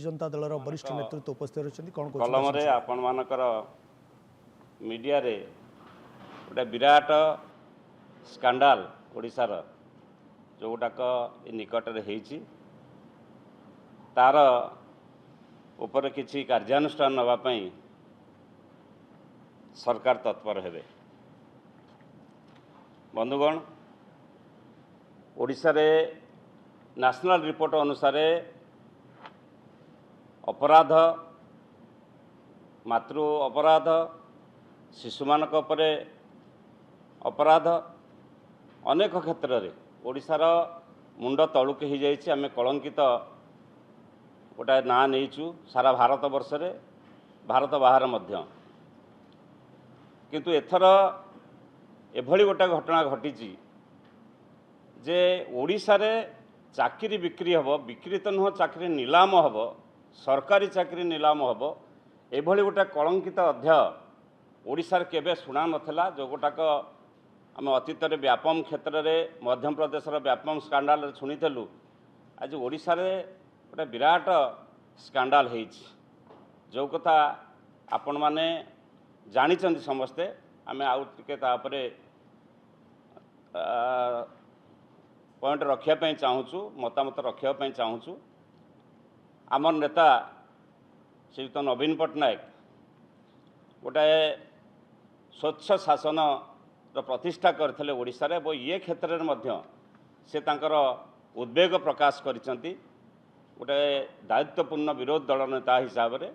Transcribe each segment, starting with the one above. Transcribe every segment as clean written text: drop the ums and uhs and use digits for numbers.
जनता दल वरिष्ठ नेतृत्व उपस्थित रही कौन कलम आपण मानकर मीडिया रे गोटे विराट स्कांडाल ओडिशार जोटाक निकटरे होईची तार ऊपर किसी कार्यानुष्ठान नापी सरकार तत्पर हेबे। बंधुगण ओडिशा रे नेशनल रिपोर्ट अनुसार अपराध मातृ अपराध शिशुमानक उपरे अपराध अनेक क्षेत्र में ओडिशार मुंड तलुक हो जाइए आम कलंकित गोटाए ना नहींचु सारा भारत वर्ष रे भारत बाहर मध्य किंतु एथर एभली गोटे घटना घटी जे ओडिशा रे चाकरी बिक्री हम बिक्री तो नुह चाकरी नीलाम हम सरकारी चाकरी नीलाम हम एभली गोटे कलंकित अध्याय ओडिशा रे केबे शुणा नथिला जो गोटाक आम अतीत व्यापम क्षेत्र में मध्य प्रदेश व्यापम स्कांडाल शुणीलु आज ओडिशा रे गोटे विराट स्कांडाल होईची जो कथा आपण माने जानिचंदी समस्ते आमे आउ टिके तापरे पॉइंट रखिया चाहूँ मतामत रखिया चाहूँ आमर नेता श्रीयुत नवीन पट्टनायक गोटाए स्वच्छ शासन प्रतिष्ठा करथिले ओडिशा रे ये क्षेत्र में से तांकर उद्वेग प्रकाश करिसंती गोटे दायित्वपूर्ण विरोध दल नेता हिसाब से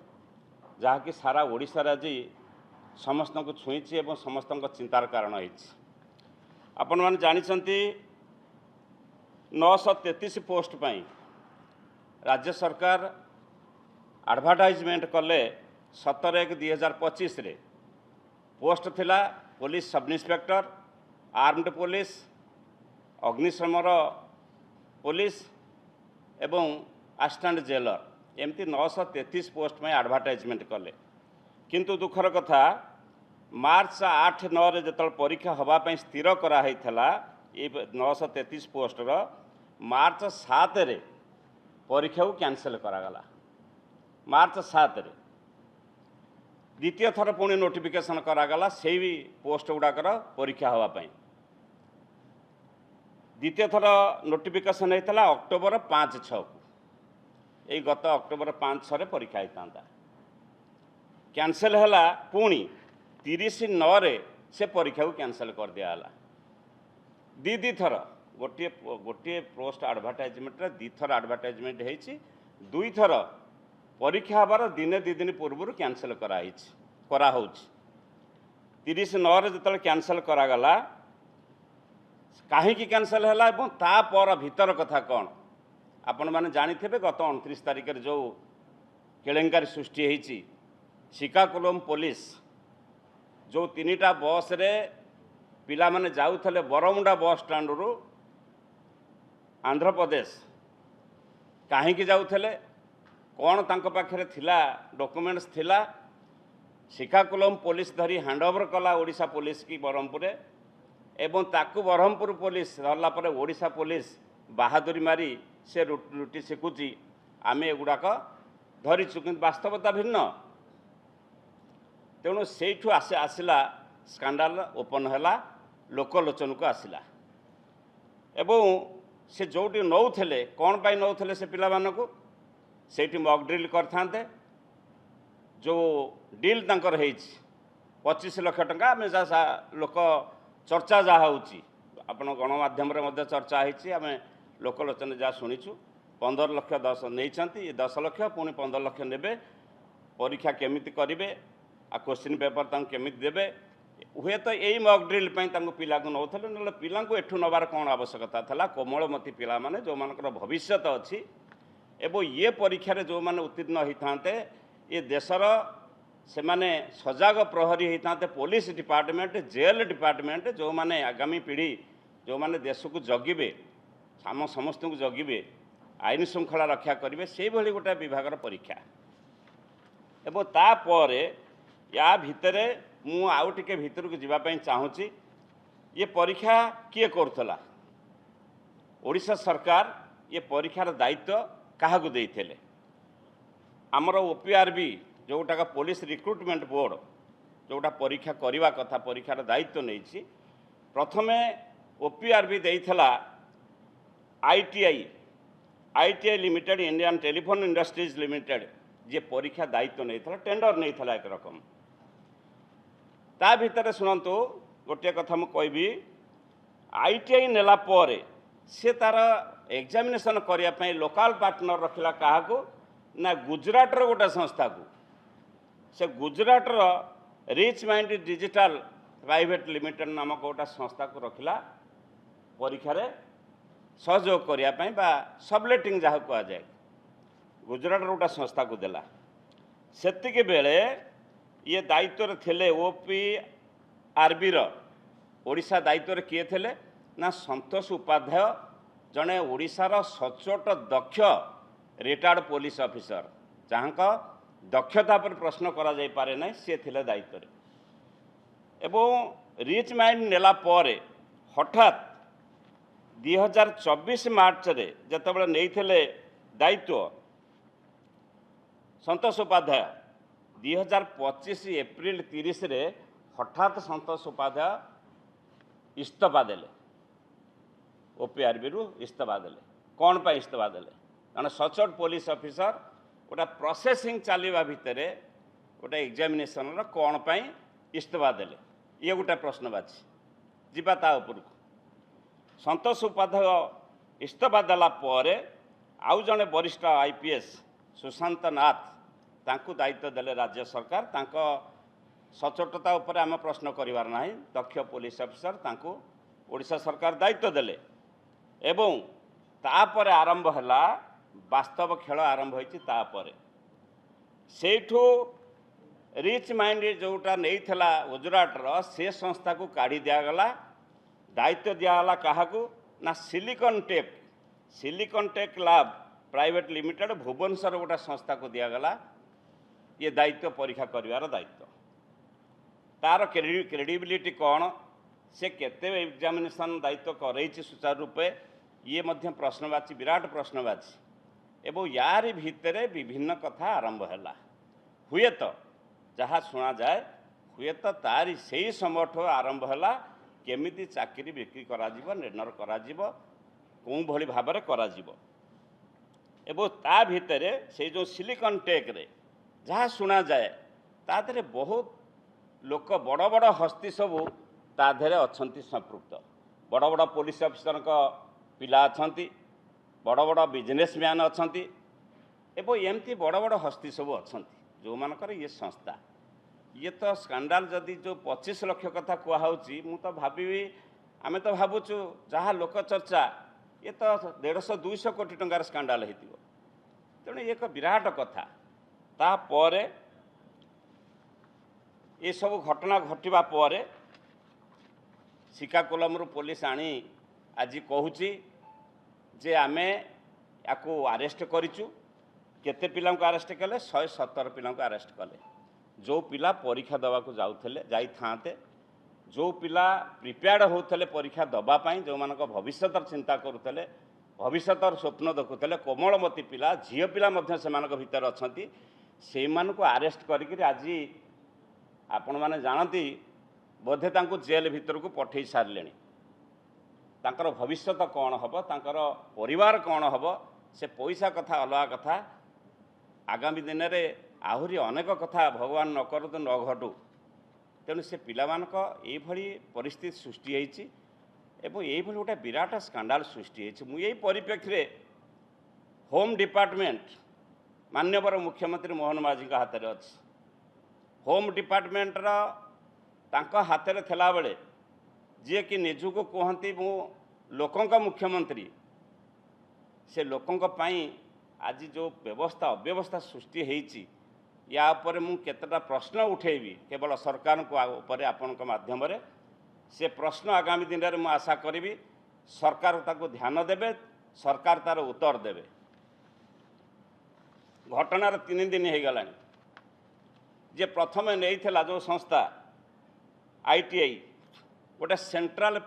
जहाँकि सारा ओडिशा आज समस्त को छुईची एवं समस्त चिंतार कारण होईची। आपण माने जानिसंती 933 पोस्ट पाई राज्य सरकार एडवर्टाइजमेंट कले 17/1/2025 रे पोस्ट थिला police sub inspector armed police अग्निशमर पुलिस एवं असिस्टेंट जेलर एमती 933 पोस्ट में एडवर्टाइजमेंट कले किंतु दुखर कथा मार्च 8-9 जो परीक्षा हवापाई स्थिर कराई ये 933 पोस्टर मार्च 7 रे परीक्षा को कैंसल करागला। मार्च 7 रे द्वितीय थर पुणी नोटिफिकेशन करागला से भी पोस्ट गुड़ाकर परीक्षा हवापाई द्वितीय थर नोटिफिकेशन होता अक्टोबर 5-6 को यही गत अक्टोबर 5-6 परीक्षा होता कैंसल है पुणी 30/9 रे से परीक्षा को कैंसल कर दिया दी थर गोटे गोटे पोस्ट एडवर्टाइजमेंट दी थर एडवर्टाइजमेंट होती दुई थर परीक्षा हबार दिने दी दिन पूर्व कैंसल कराई 30/9 रे जो कैंसल करागला कहीं कैंसल है तापर भीतर कथा कौन आपण मैंने जानिथे गत 29 तारिख जो केलेंकारी सृष्टि होती श्रीकाकुलम पुलिस जो 3टा बस रे पिला माने जाउथले बरमुंडा बस स्टैंड रु आंध्र प्रदेश कहीं जाउथले कौन तांको पाखरे थिला डॉक्यूमेंट्स थिला श्रीकाकुलम पुलिस धरी हैंडओवर कला ओडिशा पुलिस की ब्रह्मपुर एवं ताकू ब्रह्मपुर पुलिस धरला परे ओडिशा पुलिस बहादुरी मारी से रुटी शिखुची आम एगुड़ाक धरीचु कि वास्तवता भिन्न तेणु से आसला स्कांडाल ओपन है लोकलोचन को आसला एवं से जोटी नौले कौन पाई नौले से पिला मानकु सेठी मॉक ड्रिल करते जो डील तंकर है 25 लाख टंका आम लोक चर्चा जहाँ होपण गणमाध्यम चर्चा होती आम लोकलोचन जहाँ शुणीचु 15 लाख 10 नहीं 10 लाख पुणी 15 लाख ने परीक्षा केमिति करेंगे आ क्वेश्चन पेपर केमिति देवे हुए तो यही मॉक ड्रिल पिला नौले ना पिला एठू नबार कौन आवश्यकता था कोमलमती पिला माने जो मानकर भविष्य अच्छी एवं ये परीक्षा जो माने उत्तीर्ण होते ये देशर से माने सजग प्रहरी होते पुलिस डिपार्टमेंट जेल डिपार्टमेंट जो माने आगामी पीढ़ी जो माने देश को जगिबे आम समस्त को जगिबे आईन श्रृंखला रक्षा करेंगे से भली गोटे विभाग परीक्षा एवं तापर या भितर मु आउ टिके भितर को जीवाई चाहूँगी ये परीक्षा किए करुला ओडिशा सरकार ये परीक्षार दायित्व क्या देते आमर ओपीआरबी जोटा पुलिस रिक्रुटमेंट बोर्ड जोटा परीक्षा करने कथा परीक्षार दायित्व नहीं प्रथमे ओपीआरबी देइथला ITI limited Indian telephone industries limited जे परीक्षा दायित्व नहीं था टेंडर नहीं था एक रकम ता भितर शुणु गोटे कथा मुझे कहबी आईटीआई नेला पर से तार एग्जामिनेशन करने लोकल पार्टनर रखिला क्या ना गुजरातर गोटे संस्था को से गुजरातर rich mind digital private limited नामक गोटे संस्था को रखिला परीक्षा सहयोग करने सबलेटिंग जहाँ कहुए गुजरात गोटे संस्था को देला सेतिके बेले ये दायित्व थे ओपीआरबी ओडिशा दायित्व किए थे ना संतोष उपाध्याय जड़े ओडिशार सचोट दक्ष रिटायर्ड पुलिस ऑफिसर जहाँ दक्षता पर प्रश्न करा जाई पारे ना सी थे दायित्व एवं रिच माइंड नेला पर हठात 2024 मार्च रे जतबेले नहीं दायित्व संतोष उपाध्याय 2025 एप्रिल 30 रे हठात संतोष उपाध्याय इस्तफा देले ओपीआरबी रु इस्तफा देले कौन पर इस्तफा देले कारण सचोट पुलिस ऑफिसर गोटा प्रोसेसिंग चलवा भितर गोटे एग्जामिनेशन कौन पर इस्तफा देले ये गोटे प्रश्नवाची जीवा ता उपरको संतोष उपाध्याय इस्तफा देला पर आउ जड़े वरिष्ठ आईपीएस सुशांत नाथ तांकू दायित्व देले राज्य सरकार तांको सचोटता उपर आम प्रश्न करिवार नाही दक्ष पुलिस ऑफिसर तांकू ओडिशा सरकार दायित्व देले एवं तापर आरंभ हैला वास्तव खेल आरंभ होइछि तापर सेठू रिच माइंड जोटा नहीं थिला गुजरातर से संस्था को काढ़ी दिगला दायित्व दिगला क्या ना Silicon Tech Lab Private Limited Bhubaneswar गोटे संस्था को दिगला ये दायित्व परीक्षा करिवार दायित्व तार क्रेडिबिलिटी कौन से केते एग्जामिनेशन दायित्व करैछि सुचारू रूपे ये मध्य प्रश्नवाची विराट प्रश्नवाची एवं यार भितर विभिन्न कथा आरंभ हैला हुए तो जहाँ शुणा जाए हुए तो तारी से ही समय आरंभ हैला केमिति चाकरी बिक्री करा जीवो निर्णय करा जीवो कों भली भाबरे करा जीवो एवं ता भितर से जो सिलिकॉन टेक रे जहाँ शुणा जाए तादरे बहुत लोक बड़ बड़ हस्ती सबू ताधरे अच्छी संपृक्त बड़ बड़ पुलिस ऑफिसर पिला अच्छी बड़ बड़ बिजनेसमैन अच्छी एवं एमती बड़ बड़ हस्ती सबू अच्छा जो मानकर ये संस्था ये तो स्कांडाल जदि जो 25 लाख कथा कहूँ मु तो भावी आम तो भावुँ जहाँ लोक चर्चा ये तो 150-200 कोटी टंकार स्कांडाल हो तेणु एक विराट कथा तापर ये सब घटना घटवा पर श्रीकाकुलम पुलिस आनी आज कहूँ जे आमे याकू अरेस्ट करिचु केते पिला को अरेस्ट कले 117 पिला को अरेस्ट कले जो पिला परीक्षा दवा को जाई थाते जो पिला प्रिपेयर्ड होते परीक्षा दवापाई जो मान भविष्य चिंता करुले भविष्य स्वप्न देखुले कोमलमती पिला झील पिला भीतर अच्छा से अरेस्ट करके आज आपण मैंने जानती बोधे तांको जेल भीतर को पठे सारे तांकर भविष्य कौन हम तांकर परिवार कौन हम से पैसा कथा अलग कथा आगामी दिन में आहरी अनेक कथा भगवान न करतु न घटू तेणु से पिलामानक एभली परिस्थिति सृष्टि होती एवं ये गोटे विराट स्कांडाल सृष्टि होती मुझे यही परिप्रेक्षी होम डिपार्टमेंट माननीय मुख्यमंत्री मोहन माझी हाथ में अच्छी होम डिपार्टमेंटर हाथ में थिला बेले जी कि निजुको कहती मु लोकों मुख्यमंत्री से लोकों आज जो व्यवस्था अव्यवस्था सृष्टि होती या पर मु केतटा प्रश्न उठेबी केवल सरकार को ऊपर आपण माध्यम से प्रश्न आगामी दिन में मुझे आशा करी सरकार ताको ध्यान देवे सरकार तार उत्तर देवे घटनार 3 दिन हो गला जे प्रथम नहीं थिला जो संस्था आईटीआई गोटे सेंट्रल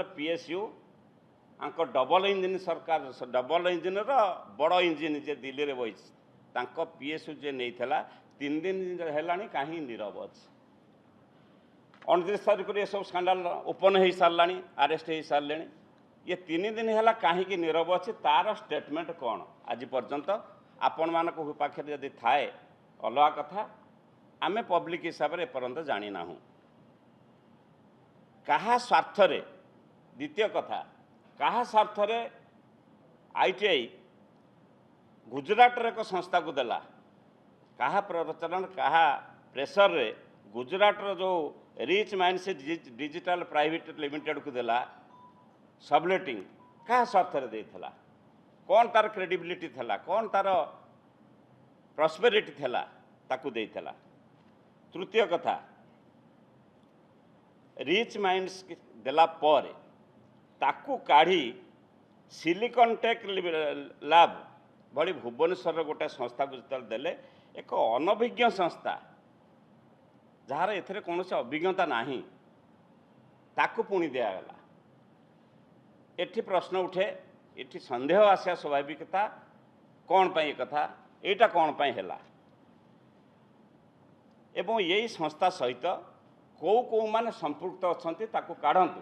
पीएसयू आंको डबल इंजिन सरकार डबल इंजिन बड़ इंजिन जे दिल्ली रे बही तांको पीएसयू जे नहीं थला 3 दिन हेलानी कहीं नीरव अच्छे 29 तारीख ये सब स्कांडाल ओपन हो सारा अरेस्ट हो सारे ये 3 दिन है कहीं नीरव अच्छे तार स्टेटमेंट कौन आज पर्यंत आपण मान पाखे जदि थाए अलग कथा आमे पब्लिक हिसाब से एपर्यंत जानी ना कहा स्वार्थ द्वितीय कथा कहा स्वार्थ आईटीआई गुजरात एक संस्था को देला कहा प्ररोचन कहा प्रेसर रे गुजरात जो रिच माइंड से डिजिटल प्राइवेट लिमिटेड को देला सबलेटिंग कहा स्वार्थ देला कौन तार क्रेडिबिलिटी थला कौन तार प्रॉस्पेरिटी थला ताकू देला तृतीय कथा रिच माइंड्स देला पर ताकू काढ़ी सिलिकन टेक लैब भली भुवनेश्वर गोटे संस्था को जो देले एक अनभिज्ञ संस्था जार एथरे कौन से अभिज्ञता नहीं ताकू पुणी दिगला एठी प्रश्न उठे एठी संदेह आसिया स्वाभाविकता कौन पाई कथा एटा कौन पाई हैला एवं यही संस्था सहित कौ कौ माने संपृक्त अच्छंती ताकू काढ़ंतु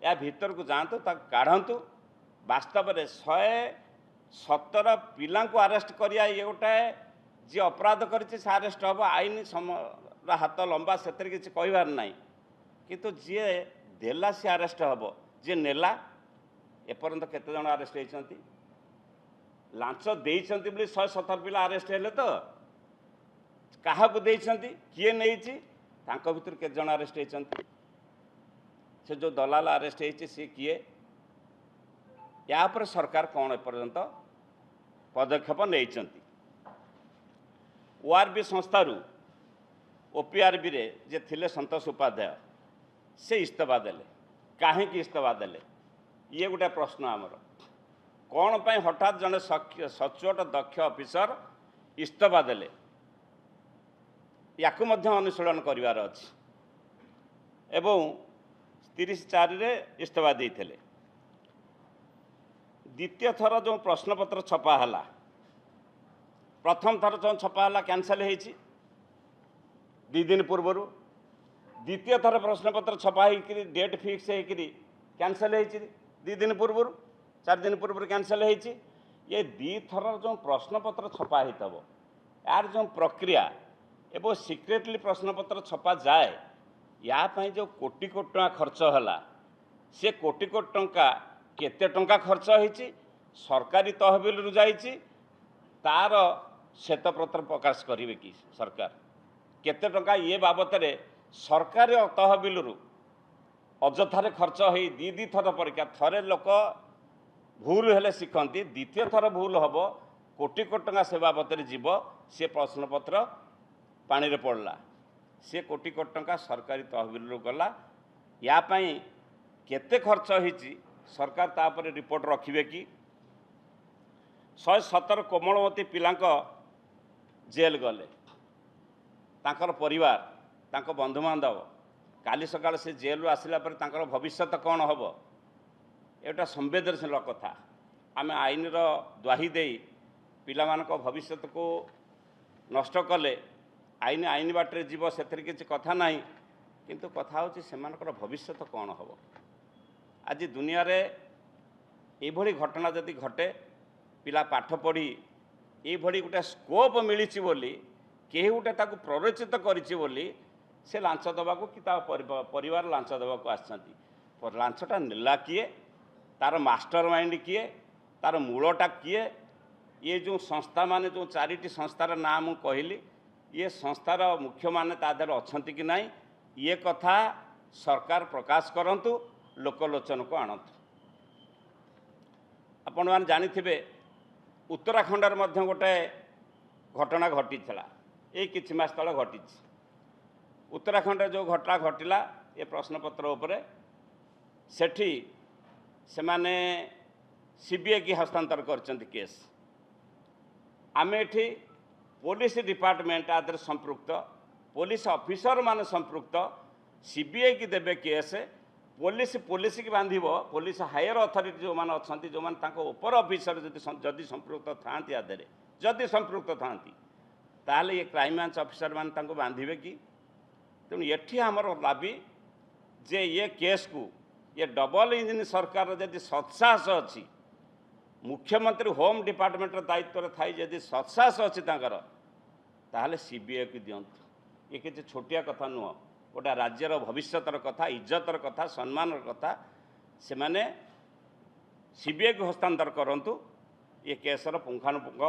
या भीतर को जातु ताकू काढ़ंतु वास्तव में 117 पिला को अरेस्ट करिया ये गोटे जी अपराध करिछि से अरेस्ट हम आईन हाथ लंबा से किसी कहबार ना किंतु जी देला सी अरेस्ट हम जी नेला एपर्यंत केते जन अरेस्ट होती लांच देइछंती बोली 117 पिला अरेस्ट हेले तो क्या किए नहीं तांको भितर केते जन अरेस्ट होती से जो दलाल अरेस्ट होती सी किए या पर सरकार कौन एपर्यंत पदक्षेप नहीं ओआरबी संस्थारू ओपीआरबी रे जे थिले संतोष उपाध्याय से इस्तीफा देले कहीं इस्तीफा देले ये गोटे प्रश्न आमर कौन पाई हठात जड़े सचोट दक्ष ऑफिसर इस्तीफा देले या अनुशीलन करिवार अछि एवं 30/4 रे इस्तीफा देते द्वितीय थर जो प्रश्नपत्र छपा है प्रथम थर जो छपा है कैंसल हो 2 दिन पूर्व द्वितीय थर प्रश्नपत्र छपा हो डेट फिक्स हो कैंसल हो 2 दिन पूर्व 4 दिन पूर्व कैंसल हो ये 2 थर जो प्रश्नपत्र छपा हो यार जो प्रक्रिया एवं सिक्रेटली प्रश्नपत्र छपा जाए या जो कोटी कोटी टंका खर्च है से कोटी कोटी टंका केते टंका खर्च होती सरकारी तहबिल रु जाइए तार श्वेतपत्र प्रकाश करेंगे कि सरकार केते टंका ये बाबद सरकारी तहबिल रु अजथारे खर्च हो 2 थर परीक्षा थरे लोक भूल हेले शिखती द्वितीय थर भूल हम कोटी कोटी टंका से बाबद जीव सी प्रश्नपत्र पानी रे पड़ला सी कोटी कोटी टंका सरकारी तहबिल रु गला या केते खर्च होती सरकार तापर रिपोर्ट रखिए कि 117 कोमलमती पिलांक जेल गले तांकर परिवार तांको बंधुबांधव काली सकाळ से जेल आसला पर तांकर भविष्य कौन हम एटा संवेदनशील कथा आम आईन द्वाही दे पिला भविष्य को नष्ट कले आईन आईन बाटे जीव से किसी कथा ना किंतु कथा हूँ से भविष्य कौन हम आज दुनिया रे ये घटना जदि घटे पिला पाठ पढ़ी ये गोटे स्कोप मिली कहीं गोटे ताकू प्ररोचित करी से लांच दबा कि परिवार लांच दबा आसछंती लांचटा नेला किए तार मास्टर माइंड किए तार मूलटा किए ये जो संस्था माने जो 4टी संस्थार ना मु कहली ये संस्थार मुख्य माने तादर अच्छंती कि नहीं ये कथा सरकार प्रकाश करंतु लोकलोचन को आणतु आपण मैंने जानी उत्तराखंड मध्य गोटे घटना घटी ये किछि मास तले घटी उत्तराखंड जो घटना घटिला ये प्रश्नपत्र उपरे सेठी से माने सीबीआई की हस्तांतर करचंती केस आमे एठी पुलिस डिपार्टमेंट आदर संपृक्त पुलिस ऑफिसर मान संपृक्त सीबीआई की देवे केस पुलिस पुलिस की बांधिब पुलिस हायर अथॉरिटी जो मैंने अच्छा जो मैंने उपर अफिसर जदि संपृक्त था आधे जदि संपृक्त था ताहले ये क्राइम ब्रांच अफिसर मान बांधे कि तेणु ये आमर दाबी जे ये केस को ये डबल इंजिन सरकार जदि सत्साहस अच्छी मुख्यमंत्री होम डिपार्टमेंट दायित्व थाई जदि सत्साहस अच्छी ताहले सीबीआई को दिंतु ये किसी छोटिया कथा नुह गोटा राज्यर भविष्यतर कथा इज्जतर कथा सम्मान कथा से माने सीबीआई को हस्तांतर करंतु ये केसर पुंखानुपुंख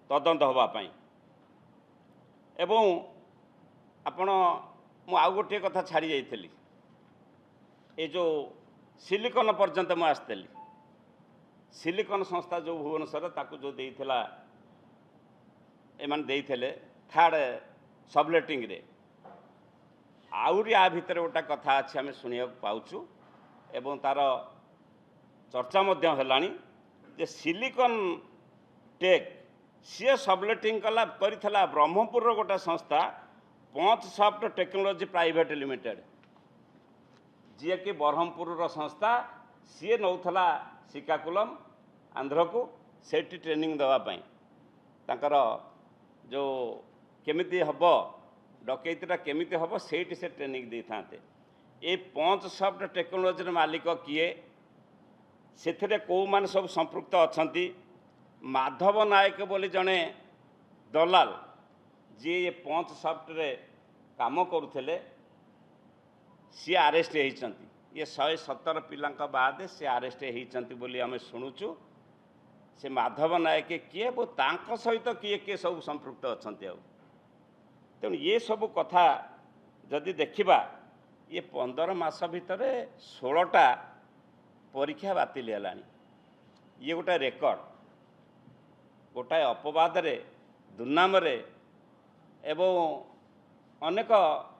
तदंत होगापाई एवं आपण मु आउ गोटे कथा छाड़ी जाइली ये जो सिलिकन पर्यंत मु आसली सिलिकन संस्था जो भुवनेश्वर ताकू जो देइथिला एमान देइथिले थर्ड सबलेटिंग रे आउरी आ भितर गोटा कथा अच्छी आम शुणा पाचु एवं तार चर्चा मध्य हेलानी जे सिलिकन टेक सी सबलेटिंग कला करिथला ब्रह्मपुर गोटा संस्था पंच सॉफ्ट टेक्नोलॉजी प्राइवेट लिमिटेड जी कि ब्रह्मपुर संस्था सी नौथला श्रीकाकुलम आंध्र को सेठी ट्रेनिंग देवाई तांकर जो केमिति हब डकैतीटा केमिति हब सेठी से ट्रेनिंग दे था ये पंच सॉफ्ट टेक्नोलॉजी मालिक किए से कौ मान सब संपृक्त अच्छा माधव नायक बोली जड़े दलाल जी ये पंच सॉफ्ट रे काम करुले सी आरेस्ट होती ये 117 पिला बाद सी आरेस्ट होती बोली आम शुणुचु से माधव नायक किए वो तांको सहित किए किए सब संपृक्त अच्छा तेणु ये सब कथा जदि देखा ये 15 मास भितर 16टा परीक्षा बातिल है ये गोटे रेकर्ड गोटाए अपवाद रे दुर्नाम एवं अनेक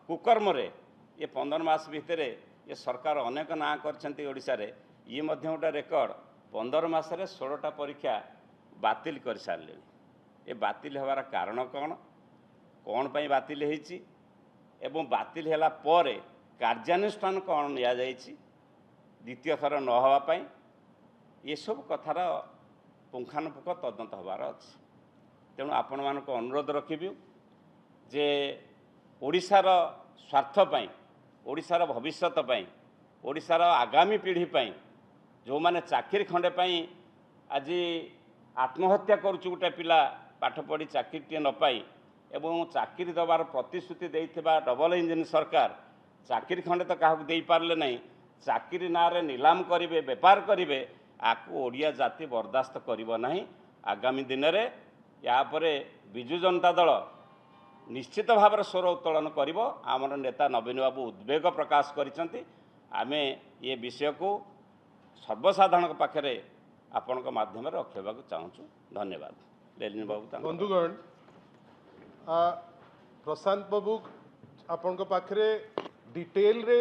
कुकर्म ये 15 मास भितर ये सरकार अनेक ना कर ये गोटे रेकर्ड 15 मासरे 16टा परीक्षा बातिल कर सारे ये बातिल होवार कारण कौन पाई बातिल होईची एवं बातिल होला परे कार्यानुष्ठान कौन निया जायछि द्वितीय थर न होवाई ये सब कथार पुंखानुपुंख तदंत होबार अछि तेणु आपण मानक अनुरोध रखिबि जे ओडिशार स्वार्थ पाई ओडिशार भविष्यत पाई ओडिशार आगामी पीढ़ी पाई जो माने चाकरी खंडे पाई आज आत्महत्या करुछु गोटे पिला पाठ पढ़ी चाकरी न पाई एवं चाकरी दबार प्रतिश्रुति देइथिबा डबल इंजिन सरकार चाकरी खंडे तो क्या दे पारे ना चाकरी ना रे नीलाम करेंगे बेपार करेंगे आपको ओडिया जाति बर्दाश्त करिबो नहीं आगामी दिन में यापर विजु जनता दल निश्चित भाव में स्वर उत्तोलन करिबो आमर नेता नवीन बाबू उद्वेग प्रकाश करिसेंती आमे ये विषय को सर्वसाधारण पाखे आपण माध्यम रखा चाहूँ धन्यवाद लेलिन बाबू बंधुगण प्रशांत बाबू आपण पाखे डिटेल रे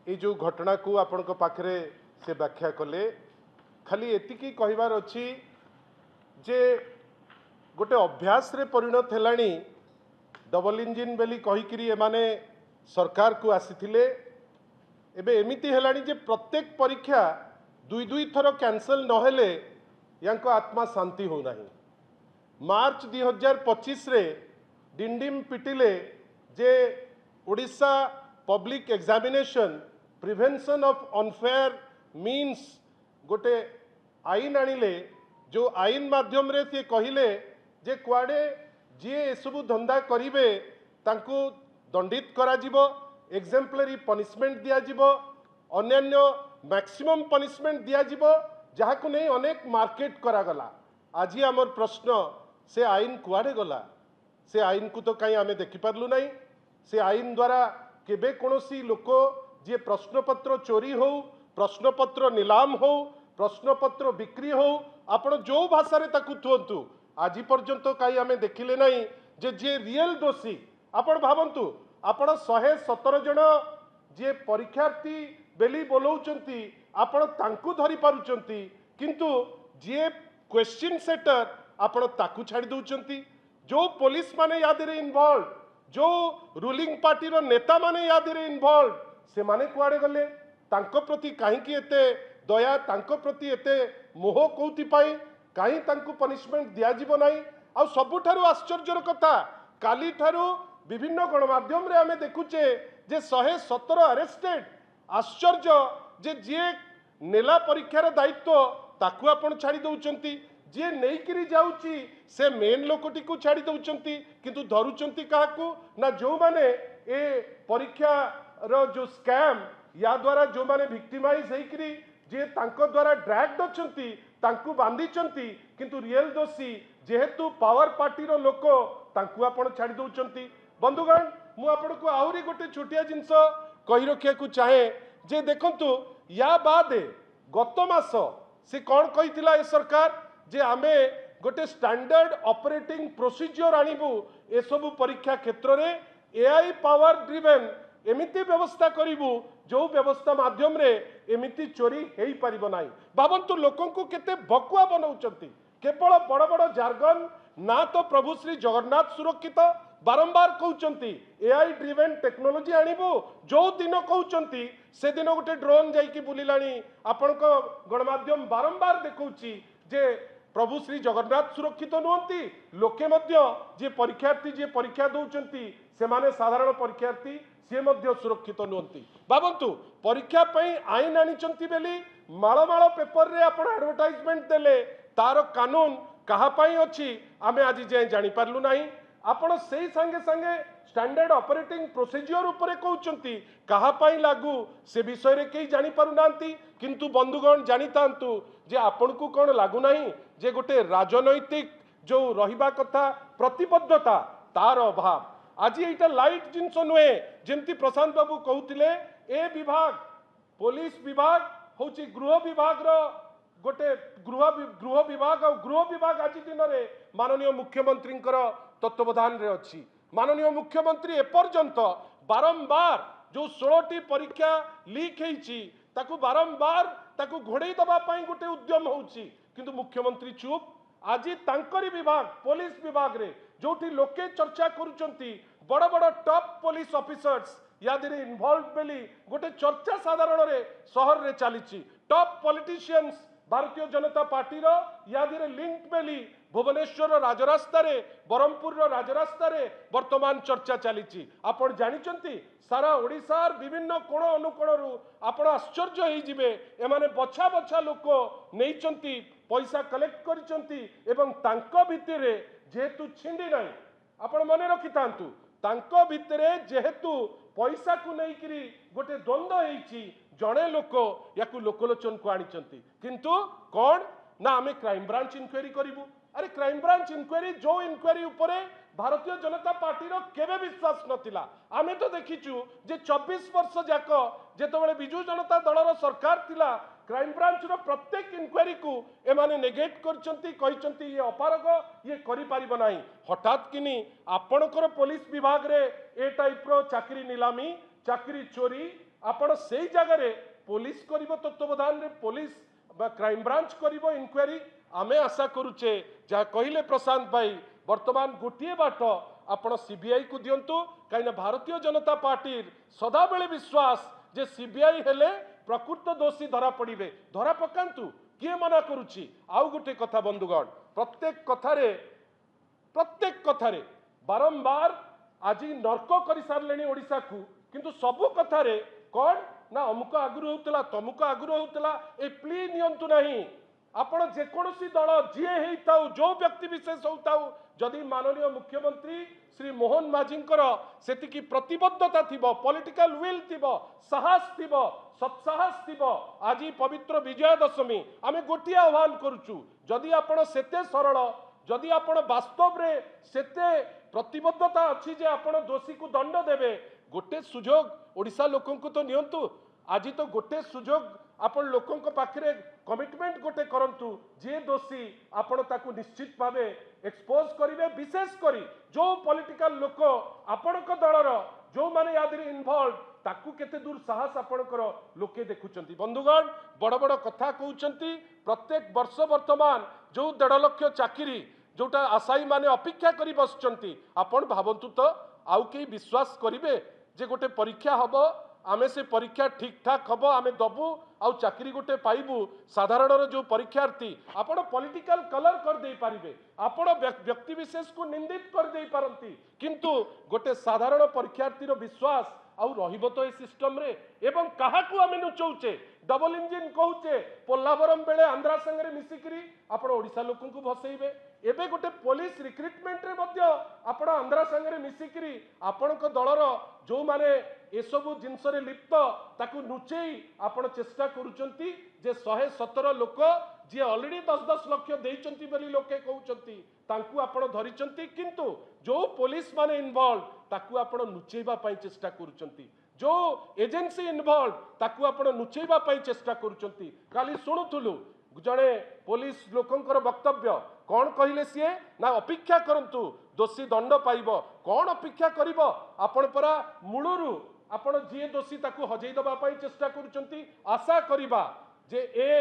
ये जो घटना को आपण पाखे से व्याख्या कले खाली एतिकी कहबार अच्छी जे गोटे अभ्यास रे परिणत हेलानी डबल इंजिन बेली कहीकि एमाने सरकार को आसीथिले एबे एमिति हेलानी जे प्रत्येक परीक्षा दुई दुई थर कैंसल नहेले यांको आत्मा शांति हो नहीं मार्च 2025 रे डिंडिम पिटिले जे Odisha public examination prevention of unfair means गोटे आईन आनिले जो आईन माध्यम रे से कहिले जे कुआडे जी एसबू धंदा करिवे तांको दंडित करा जिवो एग्जाम्पलरी पनिशमेंट दिया जिवो अन्यान्य मैक्सिमम पनिशमेंट दिया जिवो जहाँ को नहीं अनेक मार्केट करा गला आज आमर प्रश्न से आईन कुआडे गला से आईन को तो कहीं आमे देखि पारलु नहीं से आईन द्वारा केबे कोनोसी लोक जे प्रश्नपत्र चोरी हो प्रश्नपत्र नीलाम हो प्रश्नपत्र बिक्री हो आपण जो भाषा रे ताकु थुंतु आज पर्यंत कहीं आमे देखिले नहीं जे जे रियल दोषी आपण भावंतु आपण 117 जन जे परीक्षार्थी बेली बोलौचंती आपण तांकु धरि पारुचंती किंतु जे क्वेश्चन सेटर आपण ताकु छाड़ी दउचंती जो पुलिस माने याद रे इन्वॉल्व जो रूलिंग पार्टी रो नेता माने याद रे इन्वॉल्व से माने कुआडे गले तांको प्रति कहीं एते दया तांको प्रति एते मोह कौथि पाई कहीं तांको पनिशमेंट दिया जीव नाही आ सबुठारु आश्चर्यर कथा काली ठारु विभिन्न गणमाध्यम रे आमे देखुचे जे 117 अरेस्टेड आश्चर्य जे जे नेला परीक्षार दायित्व ताकू आपण छाड़ी दउचंती जे नहींकि जाऊँगी से मेन लोकटी को छाड़ी दउचंती किंतु धरुचंती काहाकू ना जो माने ए परीक्षा रो जो स्कैम या द्वारा जो माने विक्टिमाइज हेकरी जे तांको द्वारा ड्रैग्ड अछंती तांकू बांधीचंती किंतु रियल दोषी जेहेतु पावर पार्टी रो लोक तांकू आपण छाड़ी दउचंती बंधुगण मु आपण को आउरी गोटे छोटिया जिंस कहि रखिया को चाहे जे देखंतु या बाद गत मास से कौन कही ए सरकार जे आमे गोटे स्टैंडर्ड ऑपरेटिंग प्रोसीजर आनिबु ए सब परीक्षा क्षेत्र रे एआई पावर ड्रिवेन एमिति व्यवस्था करिबु जो व्यवस्था माध्यम रे एमिति चोरी हेई परिबो नाही बाबंतु लोकन को केते बकुआ बनाउचंती केवल बड़ बड़ जार्गन ना तो प्रभु श्री जगन्नाथ सुरक्षित बारंबार कहउचंती एआई ड्रिवेन टेक्नोलॉजी आनिबो जो दिन कहउचंती से दिन गोटे ड्रोन जाइकी बुलिलानी आपनको गणमाध्यम बारंबार देखौची जे प्रभु श्री जगन्नाथ सुरक्षित नुहंती लोके मध्य जे परीक्षार्थी जे परीक्षा दउचंती से माने साधारण परीक्षार्थी से मध्य सुरक्षित नुहंती बाबंतु परीक्षा पई आईन आनिचंती बेली माळ माळ पेपर रे आपण एडवर्टाइजमेंट देले तार कानून कहा पाई अछि आमे आज जे जानि पारलु नाही आपण सेही संगे संगे स्टैंडर्ड ऑपरेटिंग प्रोसीजर उपरे कहउचंती कहा पाई लागू से विषय रे केही जानि पारु नांती किंतु बंधुगण जानि तांतु जे आपण को कोन लागू नाही जे गोटे राजनैतिक जो रहिबा कथा प्रतिबद्धता तार अभाव आज एटा लाइट जिंस नुहे जेंती प्रशांत बाबू कहउतिले ए विभाग पुलिस विभाग होची गृह विभाग रो गोटे गृह विभाग आज दिन में माननीय मुख्यमंत्री तत्वावधान रे अच्छी माननीय मुख्यमंत्री एपर्यंत बारंबार जो 16टी परीक्षा लीक होईची ताकू बारंबार ताकू घोड़े दबा पाई गोटे उद्यम होउची किंतु मुख्यमंत्री चुप आज तांकरी विभाग पुलिस विभाग रे जोठी लोके चर्चा करूचंती बड़ बड़ टॉप पुलिस ऑफिसर्स या दिरे इन्वॉल्व बेली गोटे चर्चा साधारण रे शहर रे चलीची top politicians Bharatiya Janata party रो या दिरे लिंक बेली भुवनेश्वर राजरास्ता रे बरहमपुर रो राजरास्ता रे वर्तमान चर्चा चलीची आपण जानिचंती सारा ओडिसार विभिन्न कोण अनुकोणरू आपण आश्चर्य होई जिवे एमाने बछा बछा लोक नेइचंती पैसा कलेक्ट करिचंती एवं तांको भितरे जेहेतु छिंडी नाही आपण मने रखितांतु तांको भितरे जेहेतु पैसा को नेइकरी गोटे द्वंद्व हेइची जड़े लोक या लोकलोचन को आनिचंती किंतु कौन ना आमे क्राइम ब्रांच इंक्वायरी करिवु अरे क्राइम ब्रांच इंक्वायरी जो इंक्वायरी उपरे भारतीय जनता पार्टी रो केबे विश्वास नथिला आमे तो देखिचु जे 24 वर्ष जाक जेतबेले बिजू जनता दलर सरकार थिला क्राइम ब्रांच रो प्रत्येक इंक्वायरी को एमाने नेगेट करचंती कहिचंती ये अपारग ये करि पारिबो नाही हठात किनी आपणकर पुलिस विभाग रे ए टाइप रो चाकरी नीलामी चाकरी चोरी आपण सेही जगह रे पुलिस करिवो तत्वावधान रे पुलिस बा क्राइम ब्रांच करिवो इंक्वायरी आमे आशा करूचे जहाँ कहले प्रशांत भाई वर्तमान गोटे बाट आपण सीबीआई को दियंतु कहीं भारतीय जनता पार्टी सदा बेले विश्वास जे सीबीआई हेले प्रकृत दोषी धरा पड़े धरा पकांतु किए मना करुची आउ गोटे कथा बंधुगण प्रत्येक कथारे बारंबार आज नर्क कर सारे ओडिशा को किंतु सबु कथारे कौन ना अमुक आगुरी होता तमुक आगुरी होता ए प्ली नियंतु नहीं आपण जेकोसी दल जी होता जो व्यक्ति विशेष होता जदि माननीय मुख्यमंत्री श्री मोहन माझींकर सेतिकी प्रतिबद्धता थिबो पॉलिटिकल विल थिबो साहस थिबो सत्साहस थिबो आज पवित्र विजय दशमी आमे गोटिया आह्वान करूचु जदि आपण सेते सरल जदि आपण वास्तव रे सेते प्रतिबद्धता अछि जे आपण दोषी को दंड देबे गोटे सुजोग ओडिशा लोकन को तो नियंतु आज तो गोटे सुजोग आपण लोकन को पाखरे कमिटमेंट गोटे करंतु जे दोषी आपण ताकू निश्चित भावे एक्सपोज करिवे विशेष करी जो पॉलिटिकल लोक आपण को दलर जो माने यादरी इन्वॉल्व ताकू केते दूर साहस आपणकर लोके देखुचंती बंधुगण बड़ बड़ कथा कहउचंती प्रत्येक वर्ष वर्तमान जो 1.5 लाख चाकरी जोटा आशायी माने अपेक्षा करी बसचंती आपण भाबंतु तो आउ के विश्वास करिवे जे गोटे परीक्षा हबो आमे से परीक्षा ठीक ठाक हम आमे दबु आउ चाकरी गोटे पाइबु साधारण जो परीक्षार्थी आपण पॉलिटिकल कलर कर दे पारिबे आपण व्यक्ति विशेष को निंदित कर दे पारंती किंतु गोटे साधारण परीक्षार्थी रो विश्वास आउ रहिबो तो ए सिस्टम रे एवं काहाकू आमे नुचौचे डबल इंजिन कहूचे पोल्लावरम बेले आंध्रा संगे मिसिकरी आपण ओडिशा लोकन को भसैबे एबे गोटे पुलिस रिक्रुटमेंट रे मध्य आपण आंध्रा संगे मिसिकरी आपणक दलर जो माने एसबू जिनस लिप्त ताकू नुचेई आपण चेष्टा करूचंती जे 117 लोक जी ऑलरेडी 10-10 लक्ष देइचंती बोली लोके कहउचंती तांकू आपण धरिचंती किंतु जो पुलिस माने इन्वॉल्व ताकू आपण नुचेबा पई चेष्टा करूचंती जो एजेंसी इन्वॉल्व ताकू आपण नुचेबा पई चेष्टा करूचंती काली सुनुथुलु जड़े पुलिस लोकंकर वक्तव्य कौन कहले सी ना अपेक्षा करंतु दोषी दंड पाइब कौन अपेक्षा करिब आपण परा मूलरू आपण जी दोषी ताकू हजई दबा पई चेष्टा करूचंती आशा करिबा जे ए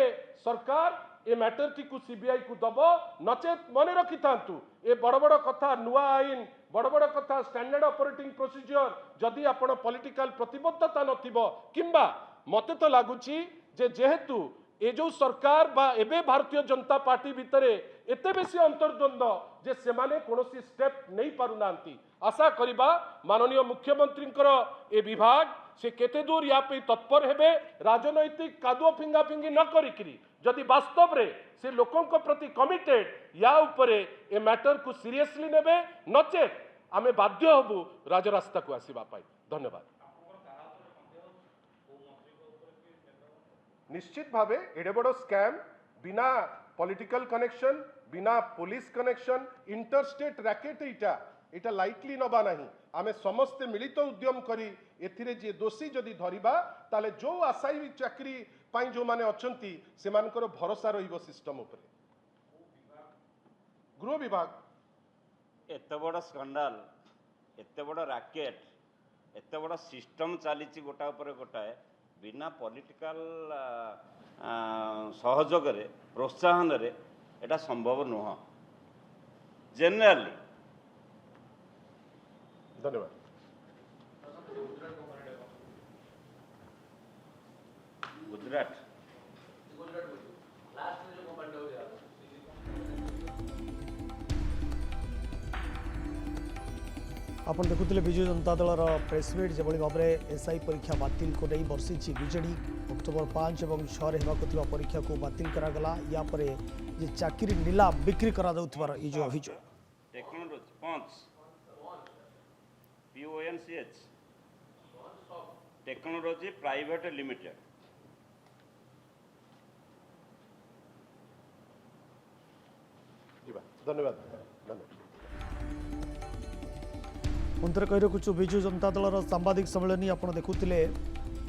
सरकार ए मैटर टी को सीबीआई को दब नचेत मने रखि थांतु ए बड़ बड़ कथा नुआ आईन बड़ बड़ कथा स्टैंडर्ड ऑपरेटिंग प्रोसीजर जदि आपण पॉलिटिकल प्रतिबद्धता नथिबो किंबा मते तो लागुची जे जेहेतु ए जो सरकार बा एबे भारतीय जनता पार्टी भितरे एते बेसी अंतर्द्वंद जे सेमाने कोनोसी स्टेप नहीं पारुनांती आशा करिबा माननीय मुख्यमंत्री ए विभाग से केते दूर या पे तत्पर हेबे राजनैतिक कादुओ फिंगा फिंगी न करिकरी जदि वास्तव रे से लोकों को प्रति कमिटेड या उपरे ए मैटर को सीरियसली नेबे नचेत आमे बाध्य हबु राजरास्ता को आसीबा पाई धन्यवाद निश्चित भावे एडे बड़ स्कैम बिना पॉलिटिकल कनेक्शन बिना पुलिस कनेक्शन इंटरस्टेट रैकेट इटा लाइटली नबा नहीं आमे समस्ते मिलित उद्यम करी एथिरे जे दोषी जदि धरिबा ताले जो आशायी चाकरी पाई जो माने अछंती से मानकर भरोसा रहिबो सिस्टम उपरे गृह विभाग एत बड़ स्कैंडल एत बड़ रैकेट एत बड़ सिस्टम चली गोटा उपर गोटाए बिना पॉलिटिकल सहयोग रे प्रोत्साहन रे एटा संभव नुह जेनराली धन्यवाद गुजरात ଆପଣ ଦେଖୁଥିଲେ ବିଜୁ ଜନତା ଦଳର ପ୍ରେସମିଟ୍ ଯେଭଳି ଭାବରେ ଏସ୍ଆଇ ପରୀକ୍ଷା ବାତିଲକୁ ନେଇ ବର୍ଷିଛି ବିଜେଡି ଅକ୍ଟୋବର 5 ଏବଂ 6ରେ ହେବାକୁ ଥିବା ପରୀକ୍ଷାକୁ ବାତିଲ କରାଗଲା ୟା ପରେ ଯେ ଚାକିରି ନିଲାମ ବିକ୍ରି କରାଯାଉଥିବାର ଏ ଯେଉଁ ଅଭିଯୋଗ टेक्नोलॉजी पंच PONCH टेक्नोलॉजी प्राइवेट लिमिटेड धन्यवाद धन्यवाद पुनः कही रखुचु विजु जनता दलर सांबादिक सम्मेलन आप देखुले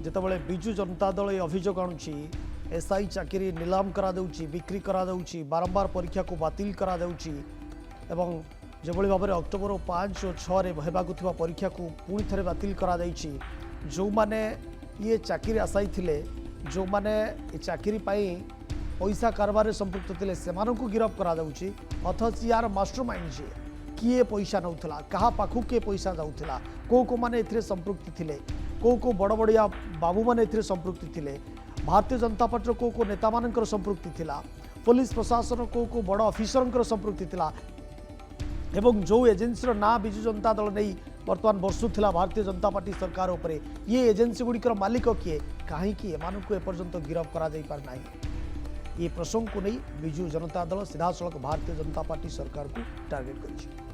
जितेबाला विजु जनता दल ये अभियोग आणुची एसआई चाकरी नीलाम करा बिक्री करा बारंबार परीक्षा को बातिल करा एवं जो भाव में अक्टोबर 5 और 6 होगा परीक्षा को पुणी थे बातिल करा जो माने ये चाकरी आशायी थिले जो माने चाकरी पैसा कारबार संपृक्त थे से गिरफ्त करा अथच यार मास्टरमाइंड जी किए पैसा नौला क्या पाखु किए पैसा जाऊला को मैंने संपृक्ति थे को बड़ बड़िया बाबू मैंने संपृक्ति थे भारतीय जनता पार्टी को नेता मान संपृक्ति थिला पुलिस प्रशासन को बड़ अफिसर संपृक्ति थिला एवं जो एजेन्सी ना विजु जनता दल नहीं बर्तमान बर्षुला भारतीय जनता पार्टी सरकार उपरे ये एजेन्सी गुड़िकर मालिक किए कहीं एपर्यंत गिरफ्त करा ये प्रसंग को नहीं विजु जनता दल सीधासलख भारतीय जनता पार्टी सरकार को टार्गेट कर